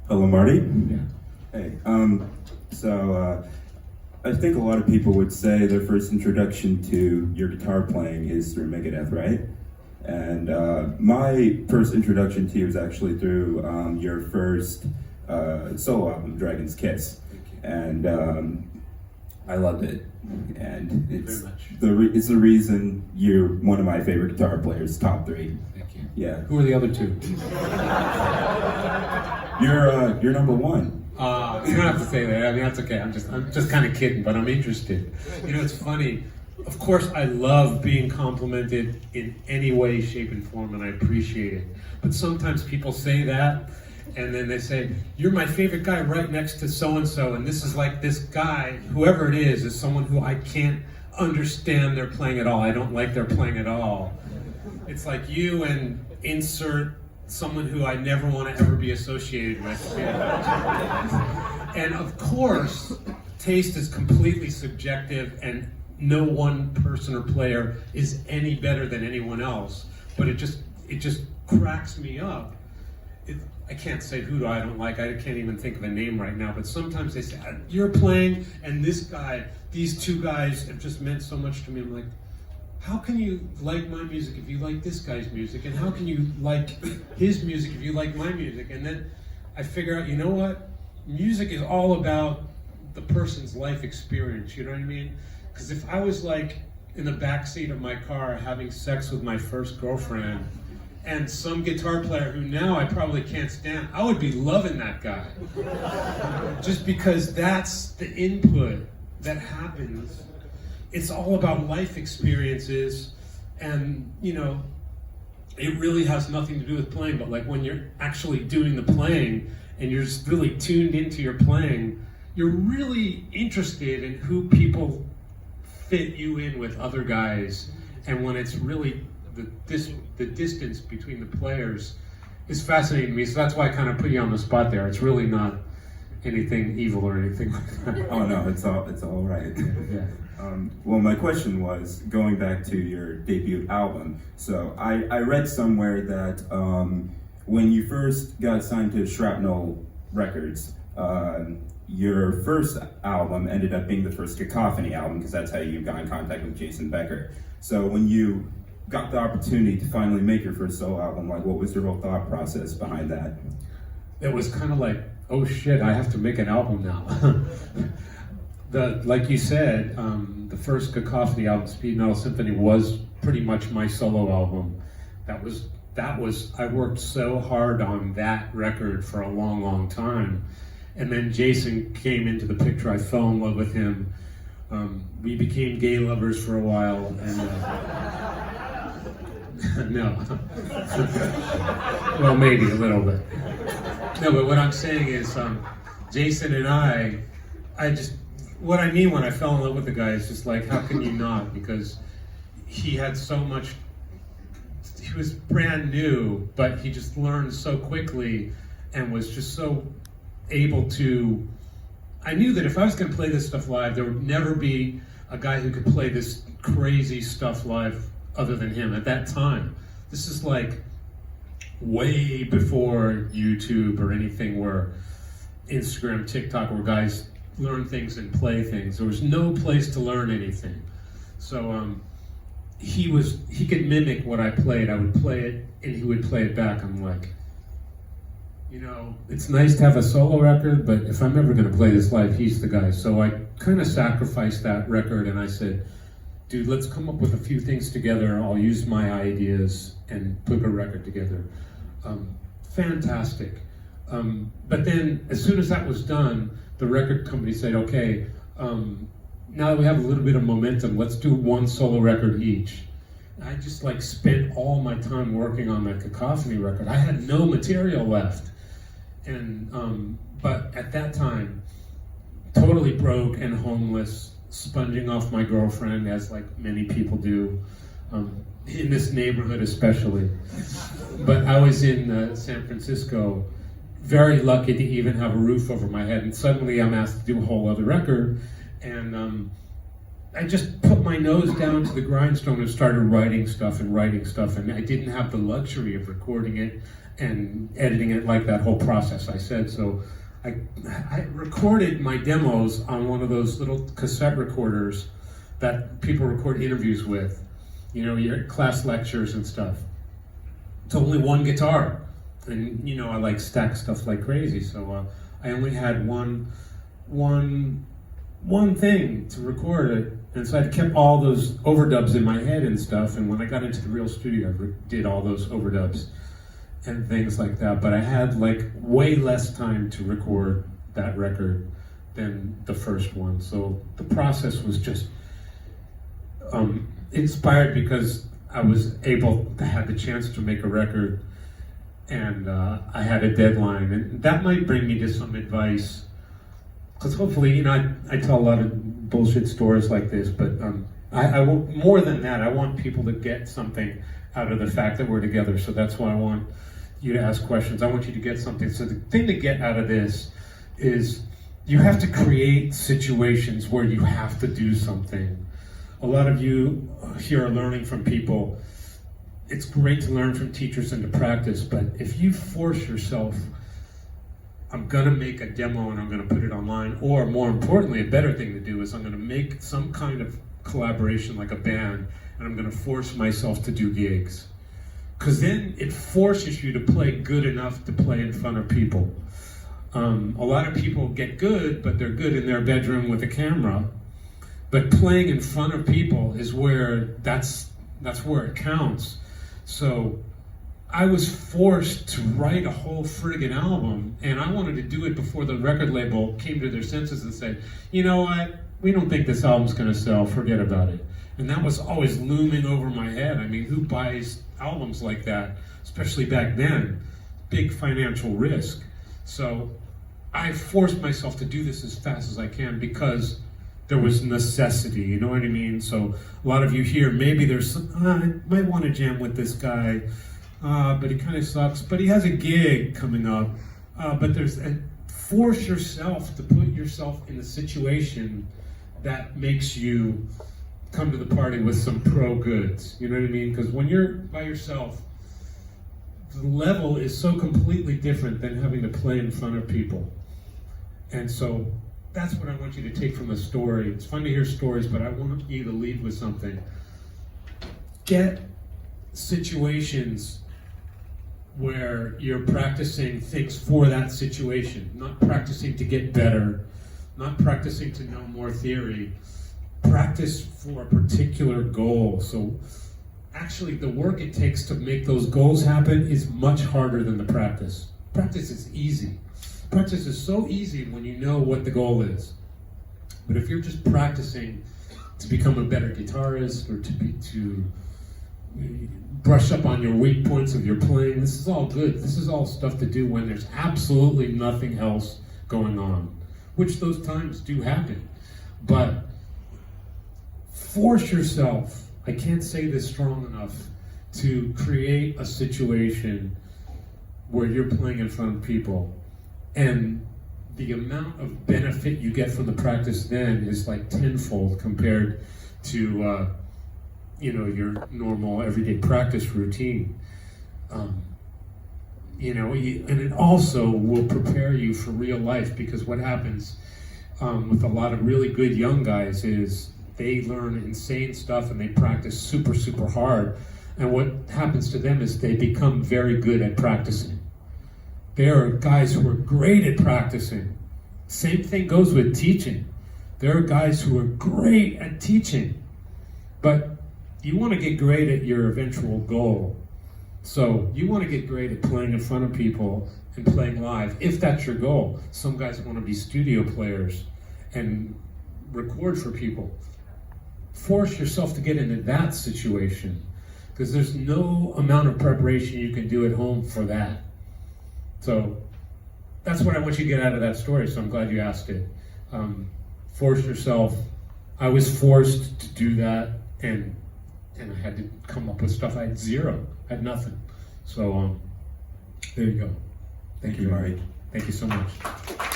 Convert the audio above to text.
Hello, Marty. Yeah. Hey. I think a lot of people would say their first introduction to your guitar playing is through Megadeth, right? And my first introduction to you was actually through your first solo album, Dragon's Kiss, and I loved it. And it's it's the reason you're one of my favorite guitar players, top 3. Thank you. Yeah. Who are the other 2? You're number 1. You don't have to say that. I mean, that's okay. I'm just kind of kidding, but I'm interested. You know, it's funny. Of course, I love being complimented in any way, shape, and form, and I appreciate it. But sometimes people say that, and then they say, "You're my favorite guy, right next to so and so," and this is like this guy, whoever it is someone who I can't understand their playing at all. I don't like their playing at all. It's like you and insert someone who I never want to ever be associated with. And of course, taste is completely subjective, and no one person or player is any better than anyone else. But it just cracks me up. I can't say who I don't like. I can't even think of a name right now. But sometimes they say, "You're playing, and this guy, these 2 guys have just meant so much to me." I'm like, how can you like my music if you like this guy's music? And how can you like his music if you like my music? And then I figure out, you know what? Music is all about the person's life experience, you know what I mean? Because if I was like in the backseat of my car having sex with my first girlfriend and some guitar player who now I probably can't stand, I would be loving that guy. Just because that's the input that happens. It's all about life experiences, and you know, it really has nothing to do with playing, but like when you're actually doing the playing and you're just really tuned into your playing, you're really interested in who people fit you in with other guys, and when it's really the distance between the players is fascinating to me, so that's why I kind of put you on the spot there. It's really not anything evil or anything like that. Oh no, it's all right. Yeah. Well, my question was going back to your debut album. So I read somewhere that when you first got signed to Shrapnel Records, your first album ended up being the first Cacophony album, because that's how you got in contact with Jason Becker. So when you got the opportunity to finally make your first solo album, like, what was your whole thought process behind that? It was kind of like, oh shit, I have to make an album now. Like you said, the first Cacophony album, Speed Metal Symphony, was pretty much my solo album. That was I worked so hard on that record for a long, long time. And then Jason came into the picture. I fell in love with him. We became gay lovers for a while, and no. Well, maybe a little bit. No, but what I'm saying is, Jason and I what I mean when I fell in love with the guy is just like, how can you not? Because he had so much, he was brand new, but he just learned so quickly and was just so able to, I knew that if I was going to play this stuff live, there would never be a guy who could play this crazy stuff live other than him at that time. This is like way before YouTube or anything, where Instagram, TikTok, where guys learn things and play things. There was no place to learn anything. So he could mimic what I played. I would play it and he would play it back. I'm like, you know, it's nice to have a solo record, but if I'm ever going to play this live, he's the guy. So I kind of sacrificed that record, and I said, dude, let's come up with a few things together. I'll use my ideas and put a record together. Fantastic. But then as soon as that was done, the record company said, okay, now that we have a little bit of momentum, let's do one solo record each. I just like spent all my time working on that Cacophony record. I had no material left. And but at that time, totally broke and homeless, sponging off my girlfriend, as like many people do, in this neighborhood especially. But I was in San Francisco, very lucky to even have a roof over my head, and suddenly I'm asked to do a whole other record, and I just put my nose down to the grindstone and started writing stuff, and I didn't have the luxury of recording it and editing it, like that whole process I said. So I recorded my demos on one of those little cassette recorders that people record interviews with, you know, your class lectures and stuff. It's only one guitar, and you know, I like stack stuff like crazy, so I only had one thing to record it, and so I kept all those overdubs in my head and stuff, and when I got into the real studio, I did all those overdubs and things like that, but I had like way less time to record that record than the first one, so the process was just inspired because I was able to have the chance to make a record, and I had a deadline, and that might bring me to some advice, because hopefully, you know, I tell a lot of bullshit stories like this, but I want more than that. I want people to get something out of the fact that we're together, so that's why I want you to ask questions. I want you to get something. So the thing to get out of this is you have to create situations where you have to do something. A lot of you here are learning from people. It's great to learn from teachers and to practice, but if you force yourself, I'm gonna make a demo and I'm gonna put it online, or more importantly, a better thing to do is I'm gonna make some kind of collaboration like a band, and I'm gonna force myself to do gigs. Because then it forces you to play good enough to play in front of people. A lot of people get good, but they're good in their bedroom with a camera. But playing in front of people is where that's where it counts. So I was forced to write a whole friggin' album, and I wanted to do it before the record label came to their senses and said, you know what, we don't think this album's gonna sell, forget about it. And that was always looming over my head. I mean, who buys albums like that, especially back then? Big financial risk. So I forced myself to do this as fast as I can because there was necessity, you know what I mean? So a lot of you here, maybe there's some, I might want to jam with this guy, but he kind of sucks, but he has a gig coming up. But force yourself to put yourself in a situation that makes you come to the party with some pro goods, you know what I mean? Because when you're by yourself, the level is so completely different than having to play in front of people. And so that's what I want you to take from the story. It's fun to hear stories, but I want you to lead with something. Get situations where you're practicing things for that situation, not practicing to get better, not practicing to know more theory. Practice for a particular goal. So actually the work it takes to make those goals happen is much harder than the practice. Practice is easy. Practice is so easy when you know what the goal is. But if you're just practicing to become a better guitarist or to brush up on your weak points of your playing, this is all good. This is all stuff to do when there's absolutely nothing else going on, which those times do happen. But force yourself, I can't say this strong enough, to create a situation where you're playing in front of people. And the amount of benefit you get from the practice then is like tenfold compared to your normal everyday practice routine. And it also will prepare you for real life, because what happens with a lot of really good young guys is they learn insane stuff and they practice super, super hard. And what happens to them is they become very good at practicing. There are guys who are great at practicing. Same thing goes with teaching. There are guys who are great at teaching, but you want to get great at your eventual goal. So you want to get great at playing in front of people and playing live, if that's your goal. Some guys want to be studio players and record for people. Force yourself to get into that situation, because there's no amount of preparation you can do at home for that. So that's what I want you to get out of that story, so I'm glad you asked it. Force yourself. I was forced to do that, and I had to come up with stuff. I had zero, I had nothing. So there you go. Thank you, Marty. Thank you so much.